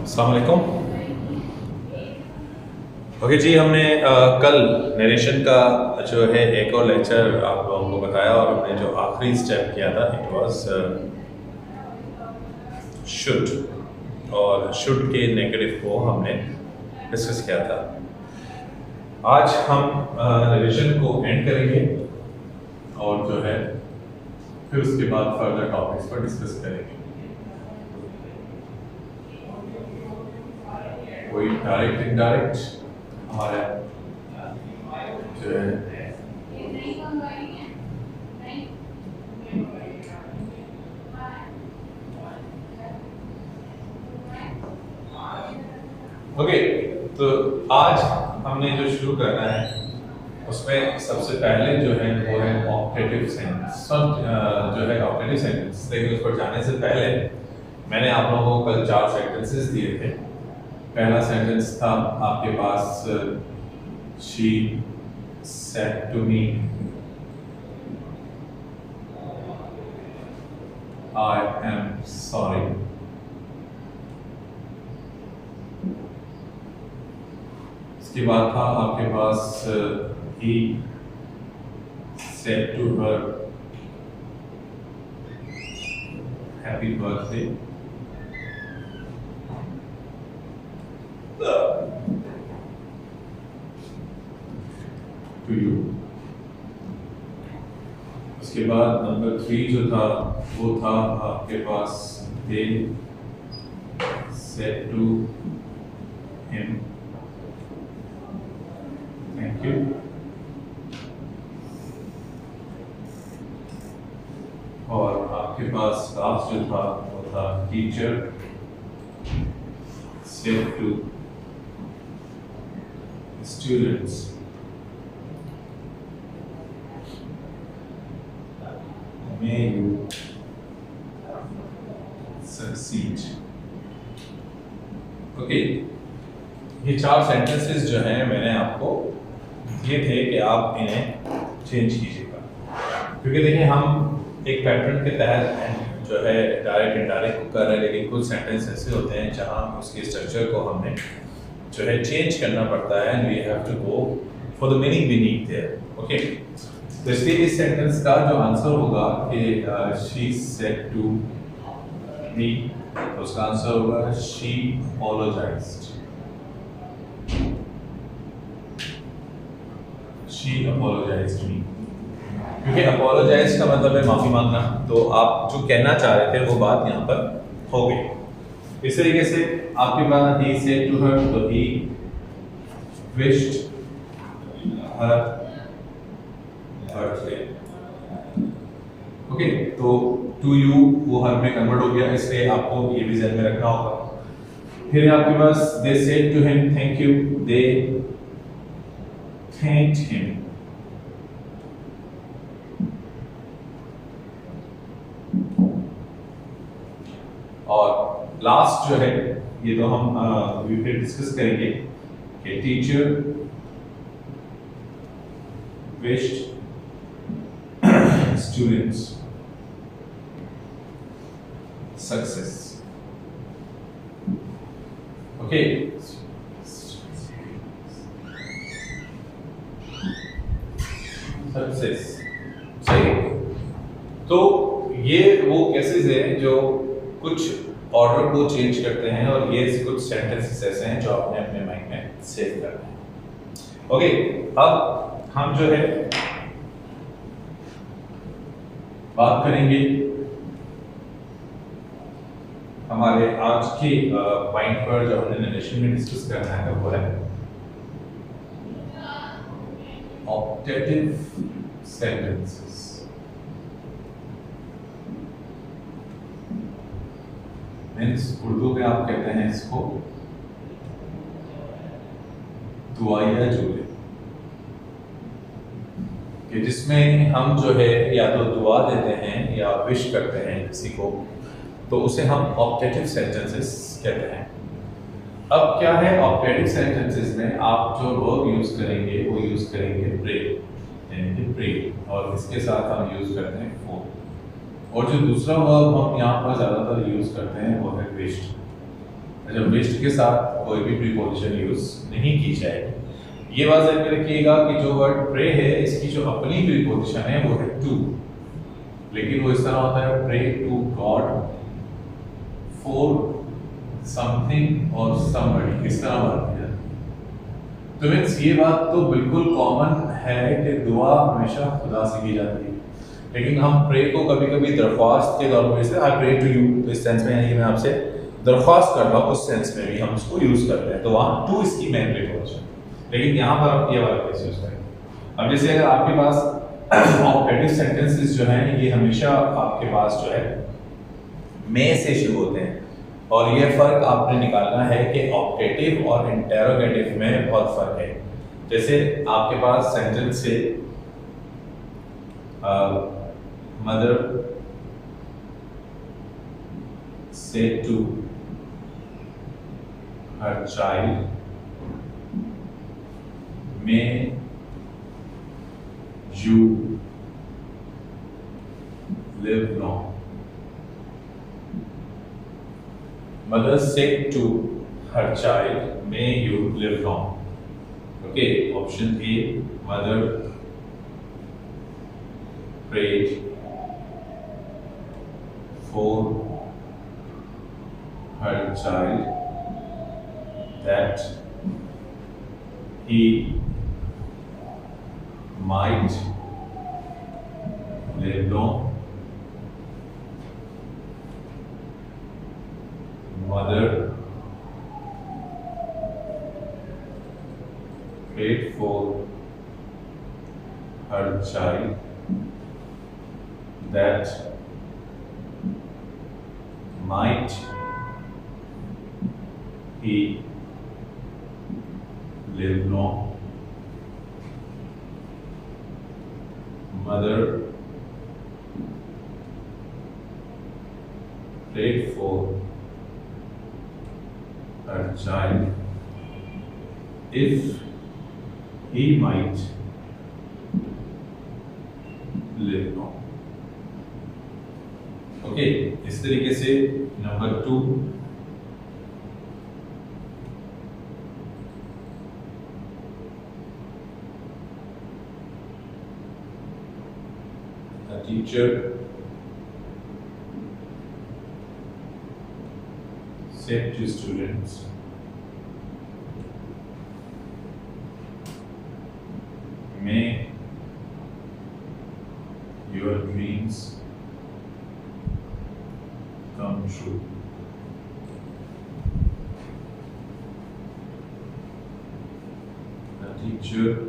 अस्सलाम वालेकुम। ओके जी, हमने कल नरेशन का जो है एक और लेक्चर आप लोगों को बताया और हमने जो आखिरी स्टेप किया था इट वाज शुड, और शुड के नेगेटिव को हमने डिस्कस किया था। आज हम नरेशन को एंड करेंगे और जो है फिर उसके बाद फर्दर टॉपिक्स पर डिस्कस करेंगे। कोई डायरेक्ट इनडायरेक्ट हमारा जो है ओके, तो आज हमने जो शुरू करना है उसमें सबसे पहले जो है वो है ऑप्टेटिव सेंटेंस। जो है ऑप्टेटिव सेंटेंस, लेकिन उस पर जाने से पहले मैंने आप लोगों को कल 4 सेंटेंसेस दिए थे। पहला सेंटेंस था आपके पास she said to me I am sorry। इसके बाद था आपके पास he said to her happy birthday। To you। उसके बाद नंबर 3 जो था वो था आपके पास they said to him thank you। और आपके पास लास्ट जो था वो था teacher said to students may you succeed। Okay, ये 4 सेंटेंसेस जो हैं मैंने आपको दिए थे कि आप इन्हें चेंज कीजिएगा, क्योंकि देखिए हम एक पैटर्न के तहत जो है डायरेक्ट इनडायरेक्ट को कर रहे हैं, लेकिन कुछ सेंटेंस ऐसे होते हैं जहां उसके स्ट्रक्चर को हमने जो है चेंज करना पड़ता है and we have to go for the meaning we need there. Okay, तो इसलिए इस सेंटेंस का जो आंसर होगा कि शी सेड टू मी, तो उसका आंसर होगा शी अपोलोजाइज्ड। शी अपोलोजाइज्ड मी, क्योंकि अपोलोजाइज का मतलब है माफी मांगना, तो आप जो कहना चाह रहे थे वो बात यहाँ पर हो गई। इस तरीके से आपके पास he said to her, तो he wished her birthday। Okay, तो to you वो हर में कन्वर्ट हो गया, इसलिए आपको ये भी ध्यान में रखना होगा। फिर आपके पास they said to him thank you, they thanked him। और लास्ट जो है ये तो हम फिर डिस्कस करेंगे कि teacher wished students success. Okay, success सही। तो ये वो केसेस हैं जो कुछ ऑर्डर को चेंज करते हैं, और ये कुछ सेंटेंसेस ऐसे हैं जो आपने अपने माइंड में सेव करना है। ओके, अब हम जो है बात करेंगे हमारे आज के पॉइंट पर जो हमने नरेशन में डिस्कस करना है वो है ऑप्टेटिव सेंटेंसेस। मीन्स उर्दू में आप कहते हैं इसको दुआया जुमले, कि जिसमें हम जो है या तो दुआ देते हैं या विश करते हैं किसी को, तो उसे हम ऑप्टेटिव सेंटेंसेस कहते हैं। अब क्या है ऑप्टेटिव सेंटेंसेस में आप जो वर्ब यूज करेंगे वो यूज करेंगे प्रे, यानी कि प्रे, और इसके साथ हम यूज करते हैं फॉर। और जो दूसरा वर्ब हम यहाँ पर ज़्यादातर यूज़ करते हैं वो है विश्ड। अच्छा, विश्ड के साथ कोई भी प्रीपोजिशन यूज नहीं की जाएगी। ये बात ध्यान में रखिएगा कि जो वर्ड प्रे है इसकी जो अपनी प्रीपोजिशन है वो है टू, लेकिन वो इस तरह होता है pray to God for something और समबडी, इस तरह बात की जाती है। तो मीन्स ये बात तो बिल्कुल कॉमन है कि दुआ हमेशा खुदा से की जाती है, लेकिन हम प्रे को कभी कभी दरख्वास्त के तौर पर, जैसे आई प्रे टू यू, तो इस सेंस में यानी कि मैं आपसे दरख्वास्त करता हूँ, उस सेंस में भी हम इसको यूज करते हैं, तो वहाँ टू इसकी मेन प्रीपोजिशन, लेकिन यहाँ पर हम ये वाला केस यूज करेंगे। अब जैसे अगर आपके पास ऑपरेटिव सेंटेंसेस जो हैं ये हमेशा आपके पास जो है में से शुरू होते हैं, और ये फर्क आपने निकालना है कि ऑपरेटिव और इंटेरोगेटिव में बहुत फर्क है। जैसे आपके पास सेंटेंस से mother said to her child, may you live long. Mother said to her child, may you live long. Okay, option A, mother prayed for her child that he might live long. Mother prayed for her child that might he live long. Mother prayed for her child if he might live long. Okay, इस तरीके से number 2 teacher said to students, may your dreams come true. The teacher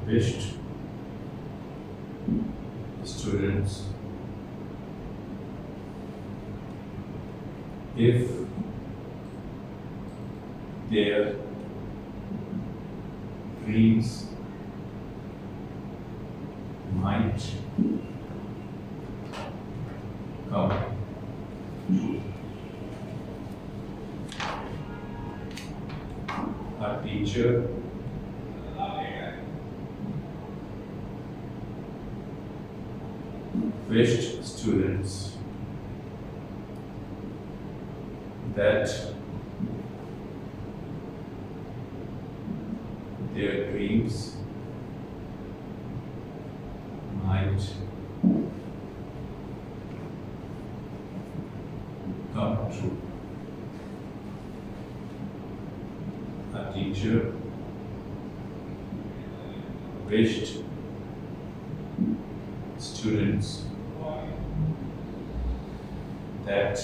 wished students if their dreams might come true. A teacher wished students that their dreams might come true. A teacher wished students that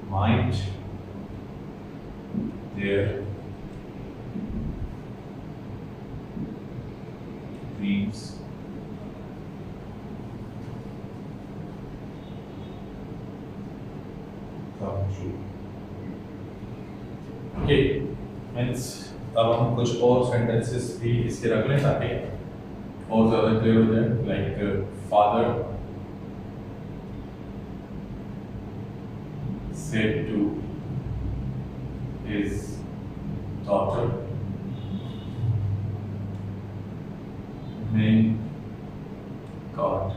might their dreams come true. Okay, means अब हम कुछ और sentences भी इसके रख लें ताकि और ज़्यादा क्लियर हो जाए। Like father said to his daughter, may God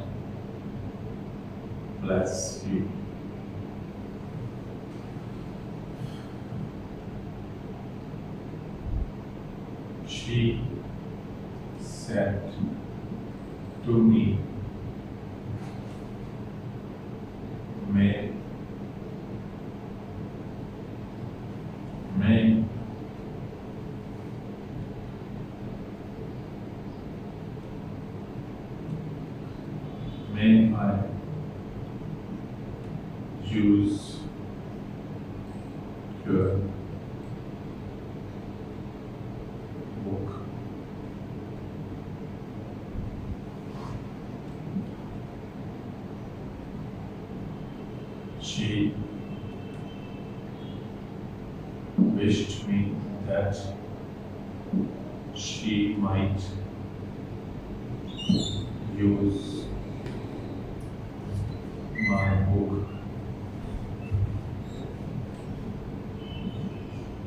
bless as you. She said to me, मैं I use your book? She wished me that she might use my book.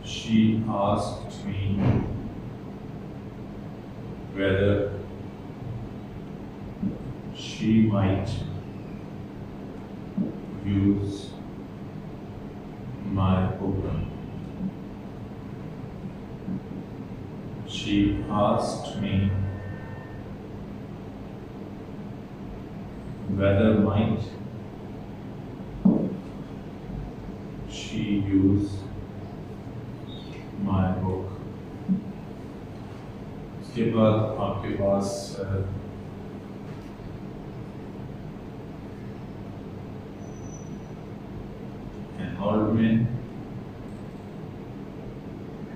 She asked me whether she might use my book. She asked me whether might she use my book. इसके बाद आपके पास an old man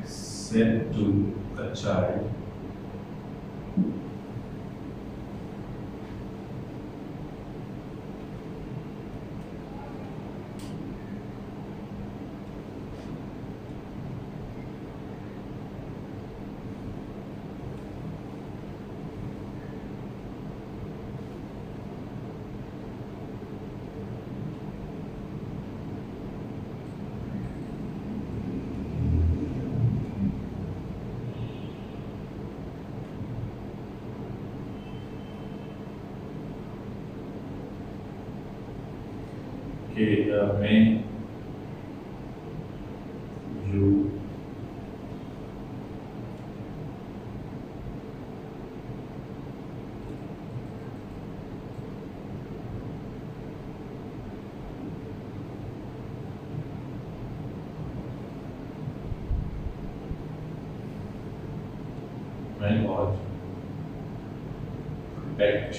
said to a child, कि मैं you मैं बहुत protect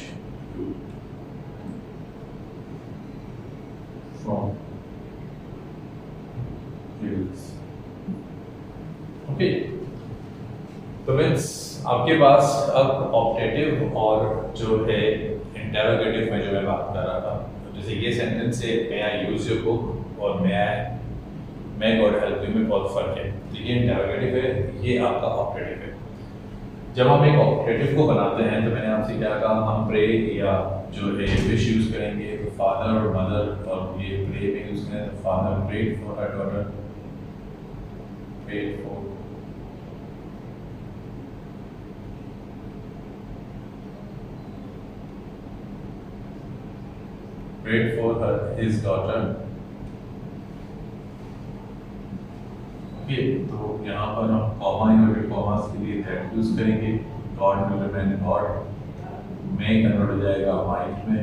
you from hills. Okay, तो means आपके पास अब ऑप्टेटिव और जो है इंटरोगेटिव में जो मैं बात कर रहा था, जैसे ये सेंटेंस है मे आई यूज योर बुक और मैं गॉड हेल्प यू में बहुत फर्क है। तो ये इंटरोगेटिव है, ये आपका ऑप्टेटिव है। जब हम एक ऑप्टेटिव को बनाते हैं तो मैंने आपसे क्या कहा, हम प्रे या जो है विश यूज करेंगे तो फादर और मदर, और ये प्रे में यूज करें तो father prayed for her daughter, prayed for her his daughter. Okay, तो यहाँ पर हम कॉमा इन्वर्टेड कॉमास के लिए दैट यूज करेंगे। गॉड विल रिमेन गॉड, में कन्वर्ट हो जाएगा माइट में।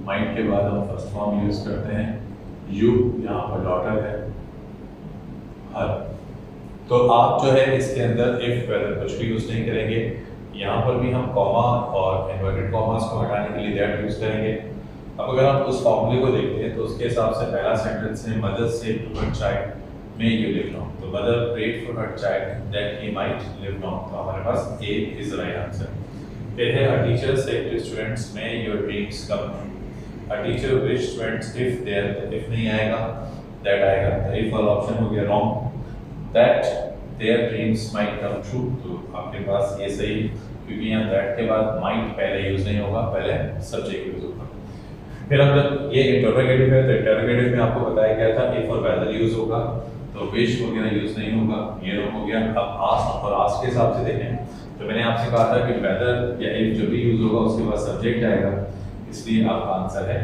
माइट के बाद हम फर्स्ट फॉर्म यूज करते हैं यू, यहाँ पर डॉटर है हर। तो आप जो है इसके अंदर इफ वेदर कुछ भी यूज नहीं करेंगे। यहाँ पर भी हम कॉमा और इन्वर्टेड कॉमास को हटाने के लिए दैट यूज करेंगे। अब अगर आप उस फॉर्मूले को देखते हैं तो उसके हिसाब से पहला सेंटेंस है मदर से to her child may you live long. तो mother prayed for her child that he might live long. तो हमारे पास ए इज राइट आंसर। फिर है a teacher said to students may your dreams come true. A teacher wish students if there, if नहीं आएगा that आएगा। तो if वाला ऑप्शन हो गया wrong. That their dreams might come true, तो आपके पास ये सही, क्योंकि यहाँ दैट के बाद माइट पहले यूज नहीं होगा, पहले सब्जेक्ट यूज होगा। फिर अब जब ये इंटरोगेटिव है तो इंटरोगेटिव में आपको बताया गया था इफ और वेदर यूज होगा, तो विश वगैरह यूज नहीं होगा, ये हो गया। अब आस्क और आस्क के हिसाब से देखें तो मैंने आपसे कहा था कि वेदर या इफ जो भी यूज होगा उसके बाद सब्जेक्ट आएगा, इसलिए आपका आंसर है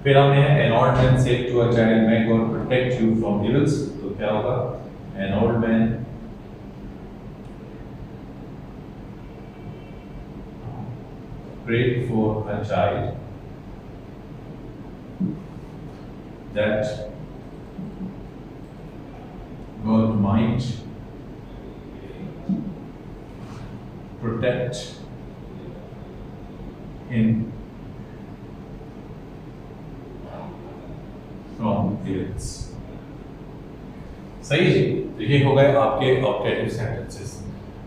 फिर हमने an old man said to a child may God protect you from evils, तो क्या होगा, an old man prayed for a child that God might protect him from evils। सही जी, तो ये हो गए आपके ऑब्जेक्टिव सेंटेंसेस,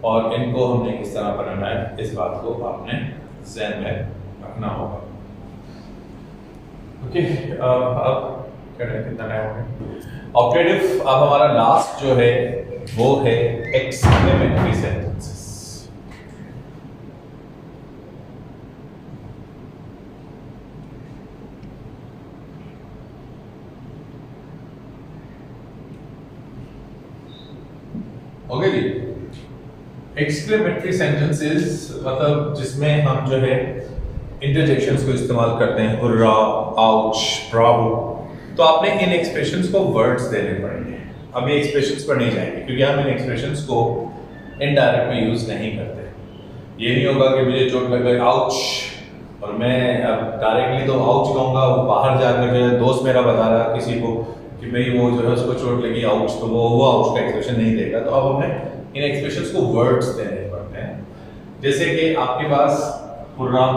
और इनको हमने किस तरह बनाना है इस बात को आपने ज़हन में रखना होगा। ओके, अब क्या टाइम, कितना टाइम हो गया? ऑब्जेक्टिव अब हमारा लास्ट जो है वो है एक्सक्लेमेटरी सेंटेंसेस। ओके जी, एक्सक्लेमेटरी सेंटेंसेस मतलब जिसमें हम जो है इंटरजेक्शंस को इस्तेमाल करते हैं, हुर्रा, आउच, ब्रावो, तो आपने इन एक्सप्रेशंस को वर्ड्स देने पड़ेंगे। अब ये एक्सप्रेशंस पर नहीं जाएंगे क्योंकि हम इन एक्सप्रेशंस को इनडायरेक्ट में यूज नहीं करते। ये नहीं होगा कि मुझे चोट लग गई, आउच, और मैं अब डायरेक्टली तो आउच कहूँगा, वो बाहर जाकर जो है दोस्त मेरा बता रहा किसी को कि भाई वो जो है उसको चोट लगी, आउच, तो वो आउच का एक्सप्रेशन नहीं देगा। तो अब हमने इन एक्सप्रेशंस को वर्ड्स देने पड़ते हैं। जैसे कि आपके पास hurrah,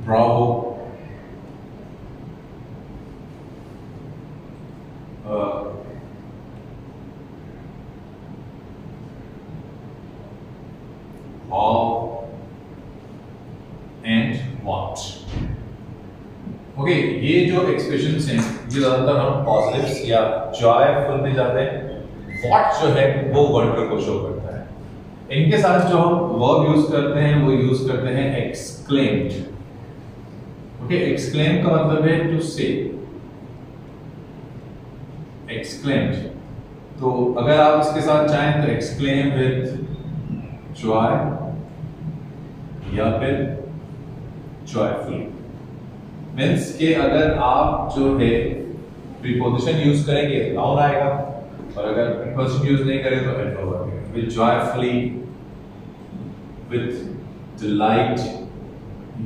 bravo, how and what. Okay, ये जो एक्सप्रेशंस हैं ये ज़्यादातर हम पॉजिटिव्स या जॉयफुल में जाते हैं। व्हाट जो है वो वंडर को शो करता है। इनके साथ जो हम वर्ब यूज करते हैं वो यूज करते हैं एक्सक्लेम्ड। ओके, एक्सक्लेम का मतलब है टू से, एक्सक्लेम्ड। तो अगर आप इसके साथ चाहें तो एक्सक्लेम विद जॉय या फिर जॉयफुल। मीन्स कि अगर आप जो है प्रीपोजिशन यूज करेंगे तो नाउन आएगा, और अगर प्रीपोजिशन यूज नहीं करें तो एडवर्ब आएगा। विद जॉयफुली, विद डिलाइट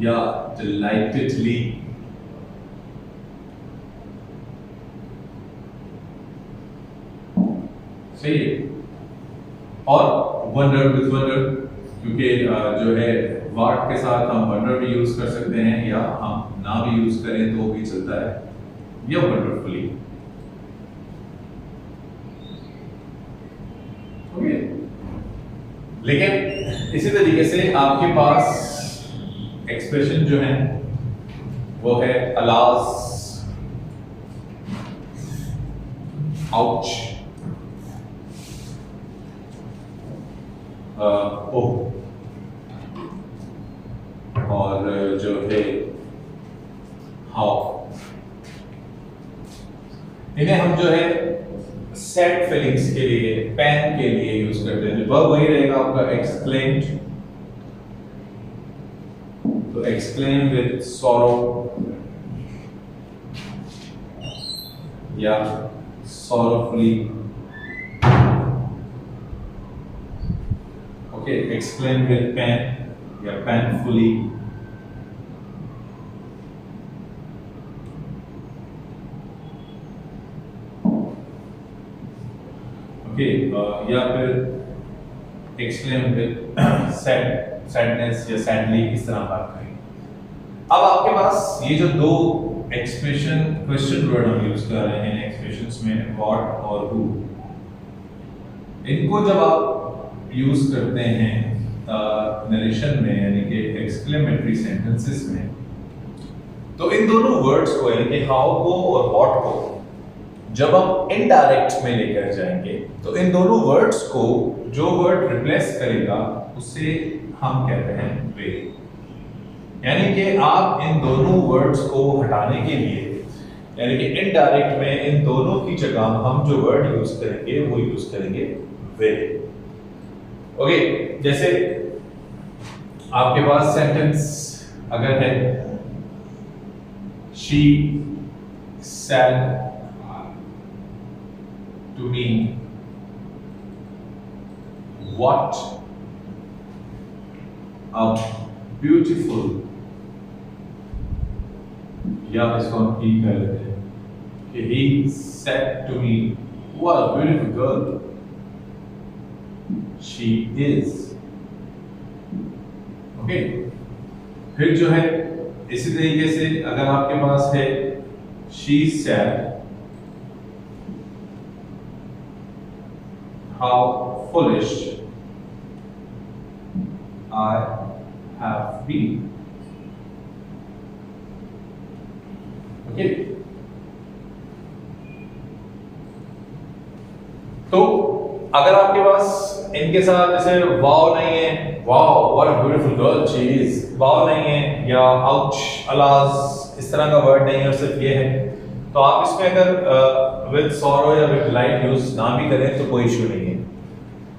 या डिलाइटेडली, सही है। और वंडर, विद वंडर, क्योंकि जो है वाट के साथ हम वंडर भी यूज कर सकते हैं या हम ना भी यूज करें तो भी चलता है, या वंडरफुली। ओके, लेकिन इसी तरीके से आपके पास एक्सप्रेशन जो है वो है अलास, आउच, ओह, और जो है हाउ। इन्हें हम जो है सैड फीलिंग्स के लिए, पैन के लिए यूज करते हैं। वर्ब वही रहेगा आपका एक्सक्लेम्ड, तो एक्सक्लेम विद सॉरो या सॉरोफुली। ओके, एक्सक्लेम विद पेन या पेनफुली। ओके, या फिर एक्सक्लेम विद सैडनेस या सैडली, इस तरह बात करेंगे। अब आपके पास ये जो दो एक्सप्रेशन, क्वेश्चन वर्ड हम यूज कर रहे हैं एक्सप्रेशंस में, व्हाट और हु, इनको जब आप यूज करते हैं नरेशन में, यानी कि एक्सक्लेमेटरी सेंटेंसेस में, तो इन दोनों वर्ड्स को, यानी कि हाउ को और व्हाट को, जब हम इनडायरेक्ट में लेकर जाएंगे तो इन दोनों वर्ड्स को जो वर्ड रिप्लेस करेगा उसे हम कहते हैं वे। यानी कि आप इन दोनों वर्ड्स को हटाने के लिए, यानी कि इनडायरेक्ट में इन दोनों की जगह हम जो वर्ड यूज करेंगे वो यूज करेंगे वे। ओके, जैसे आपके पास सेंटेंस अगर है she said to me what a beautiful, या इसको हम ही कह लेते हैं कि he said to me what a beautiful girl she is. Okay, फिर जो है इसी तरीके से अगर आपके पास है she said how foolish I have been. Okay, तो अगर आपके पास इनके साथ जैसे वाव नहीं है, wow what a beautiful girl she is, wow नहीं है या आउच अलाज इस तरह का वर्ड नहीं है और सिर्फ ये है, तो आप इसमें अगर विद सॉरो या विद लाइट यूज ना भी करें तो कोई इशू नहीं है।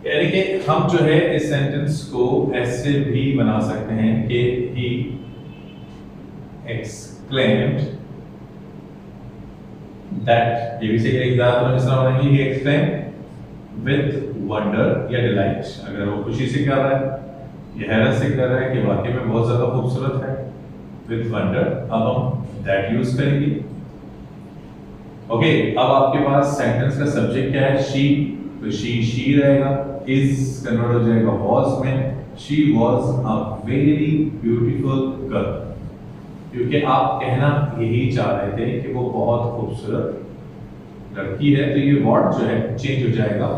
यानी कि हम जो है इस सेंटेंस को ऐसे भी बना सकते हैं कि he exclaimed that, ये भी सही है, एग्जाम्पल इस तरह बनाएंगे he exclaimed with wonder या delight, अगर वो खुशी से कर रहा है, ये हैरत से कर रहा है कि वाकई में बहुत ज्यादा खूबसूरत है, with wonder अब हम that यूज करेंगे। ओके, अब आपके पास सेंटेंस का सब्जेक्ट क्या है, she, तो she रहेगा, is कन्वर्ट हो जाएगा was में, she was a very beautiful girl, क्योंकि आप कहना यही चाह रहे थे कि वो बहुत खूबसूरत लड़की है, तो ये वर्ड जो है चेंज हो जाएगा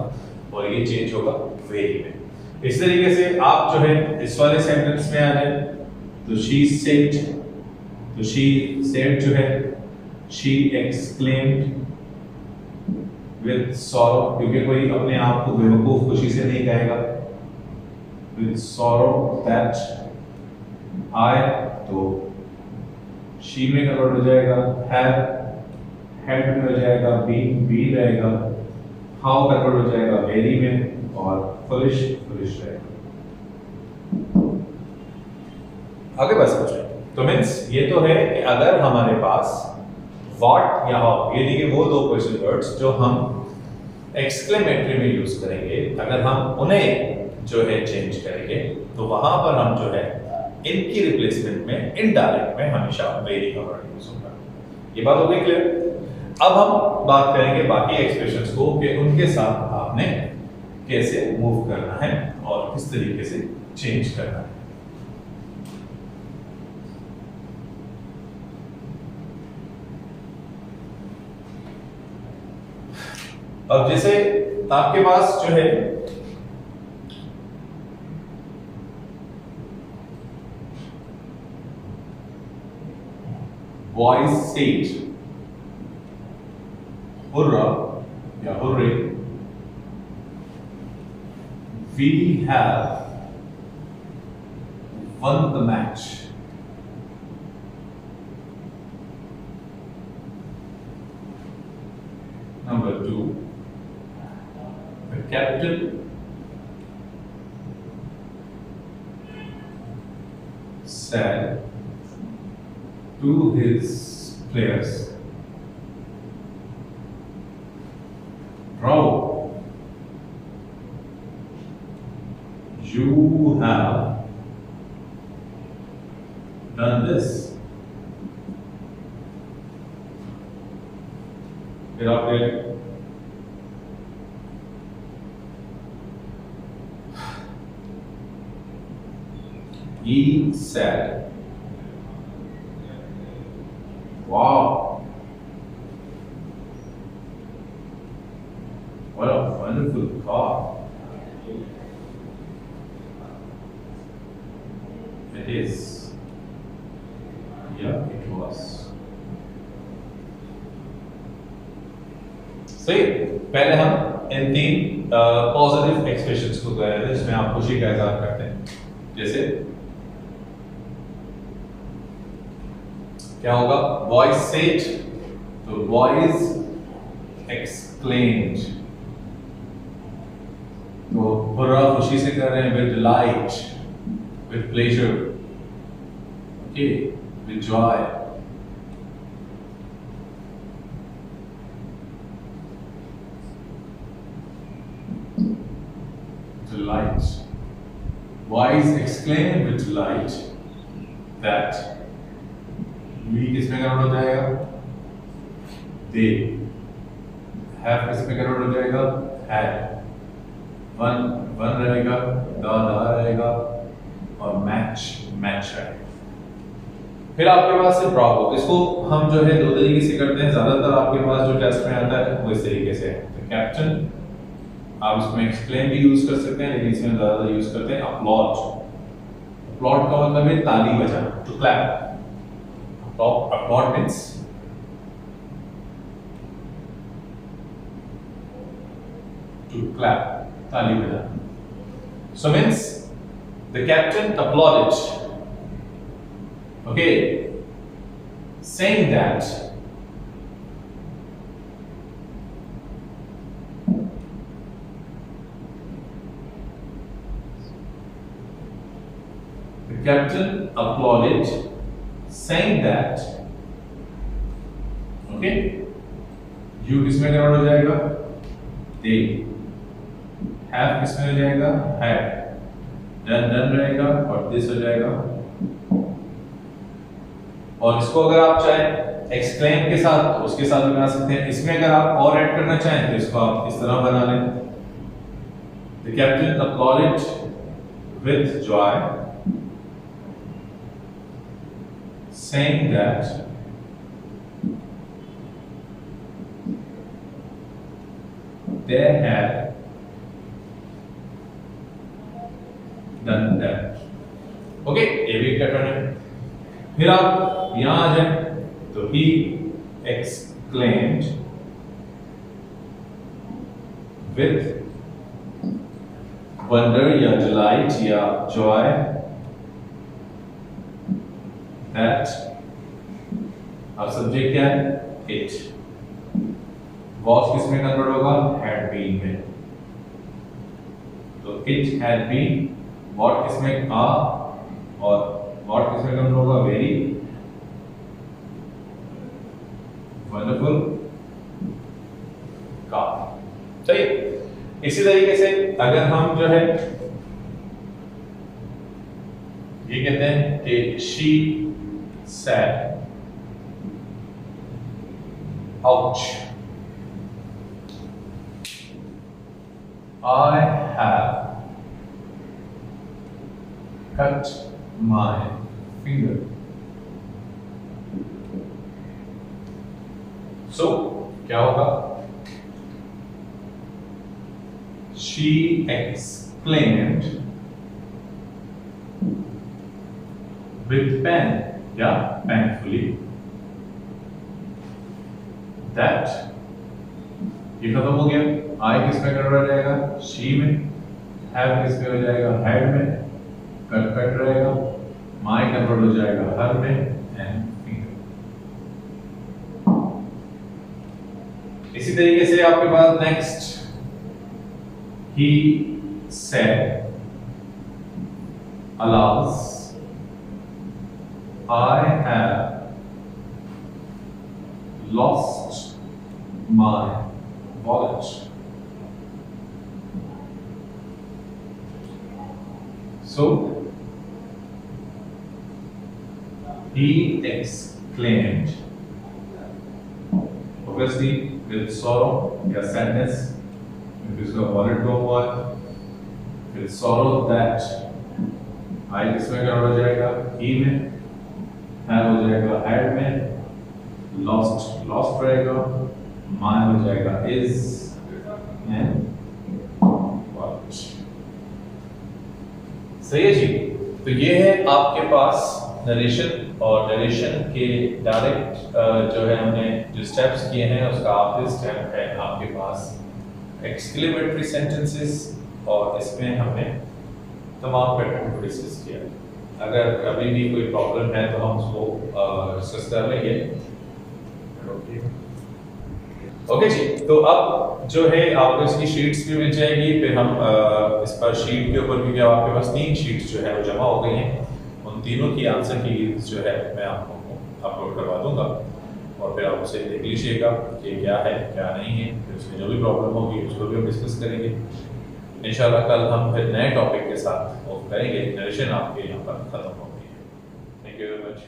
और ये चेंज होगा वेरी में। इस तरीके से आप जो है इस वाले सेंटेंस में आ जाए तो she said, तो she said जो है she exclaimed with sorrow, क्योंकि कोई अपने आप को बेवकूफ खुशी से नहीं कहेगा, with sorrow that I, तो she में कन्वर्ट हो जाएगा, have हेड में हो जाएगा, बी रहेगा, हाउ कन्वर्ट हो जाएगा वेरी में, और फुलिश रहेगा। आगे बढ़ सकते हैं। तो मीन्स ये तो है कि अगर हमारे पास व्हाट या हाउ, ये देखिए वो दो क्वेश्चन वर्ड्स जो हम एक्सक्लेमेटरी में यूज करेंगे, अगर हम उन्हें जो है चेंज करेंगे तो वहां पर हम जो है इनकी रिप्लेसमेंट में इनडायरेक्ट में हमेशा वेरी का वर्ड यूज होगा। ये बात हो गई क्लियर? अब हम बात करेंगे बाकी एक्सप्रेशंस को कि उनके साथ आपने कैसे मूव करना है और किस तरीके से चेंज करना है। अब जैसे आपके पास जो है बॉयज सेड, हुर्रा या hurray, we have won the match. Number 2, the captain said to his players, "Bravo, you have done this." फिर आप he said, "Wow, what a wonderful car it is." Yeah, it was. सही। पहले हम इन तीन positive expressions को कह रहे थे जिसमें आप खुशी का इजहार करते हैं। जैसे क्या होगा, बॉयज सेड, तो बॉयज एक्सक्लेम्ड, तो हुर्रा खुशी से कर रहे हैं, with delight, with pleasure, okay, with joy. Delight. Wise exclaim with delight that we किसमें कन्वर्ट हो जाएगा? They. Have किसमें कन्वर्ट हो जाएगा? Had. वन रहेगा, दा रहेगा और मैच रहेगा। फिर आपके पास से ब्रावो, इसको हम जो है दो तरीके से करते हैं, ज्यादातर आपके पास जो टेस्ट में आता है वो इस तरीके से है। तो कैप्टन, आप इसमें एक्सप्लेन भी यूज कर सकते हैं, लेकिन इसमें ज्यादा यूज करते हैं अपलॉड। अपलॉड का मतलब है ताली बजाना, to clap. Applaud means to clap, ताली बजाना। So means the captain applauded, okay, saying that the captain applauded, saying that, okay, you किसमें कन्वर्ट हो जाएगा? They. Have किसमें हो जाएगा? Had. Done रहेगा और this हो जाएगा। और इसको अगर आप चाहें exclaim के साथ तो उसके साथ भी बना सकते हैं। इसमें अगर आप और ऐड करना चाहें तो इसको आप इस तरह बना लें। The captain applauded with joy, saying that they had done that. Okay, ये भी पैटर्न है। फिर आप यहां आ जाए तो he exclaimed with wonder या delight या joy that, अब सब्जेक्ट क्या है? It. was किसमें कन्वर्ट होगा? Had been में। तो it had been, what किसमें? आ, और what किसमें कन्वर्ट होगा? Very wonderful का। सही। इसी तरीके से अगर हम जो है ये कहते हैं कि she said ouch, I have cut my finger. So क्या होगा? She exclaimed with pain, yeah, painfully, that, ये खत्म हो गया। I किसमें कन्वर्ट हो जाएगा? she में। have किसमें हो जाएगा? had में। कट रहेगा। my कन्वर्ट हो जाएगा her में। and finger। इसी तरीके से आपके पास next he said alas I have lost my wallet. So he exclaimed, obviously with sorrow या sadness, if इसका wallet गुम हुआ है, with sorrow that, I किसमें कन्वर्ट हो जाएगा? he में। have हो जाएगा had में। lost रहेगा। my हो जाएगा is and what। सही है जी। तो ये है आपके पास नरेशन, और नरेशन के डायरेक्ट जो है हमने जो स्टेप्स किए हैं उसका आखिरी स्टेप है आपके पास एक्सक्लेमेटरी सेंटेंसेस, और इसमें हमने तमाम पैटर्न को डिस्कस किया। अगर कभी भी कोई प्रॉब्लम है तो हम उसको डिस्कस कर लेंगे। ओके जी, तो अब जो है आपको इसकी शीट्स भी मिल जाएगी। फिर हम इस पर शीट के ऊपर, क्योंकि आपके पास 3 शीट्स जो है वो जमा हो गई हैं, उन तीनों की आंसर की जो है मैं आपको अपलोड करवा दूंगा और फिर आप उसे देख लीजिएगा कि क्या है क्या नहीं है। फिर उसमें जो भी प्रॉब्लम होगी उसको भी हम डिस्कस करेंगे इंशाल्लाह। कल हम फिर नए टॉपिक के साथ वो करेंगे। नरेशन आपके यहाँ पर ख़त्म हो गई है। Thank you very much.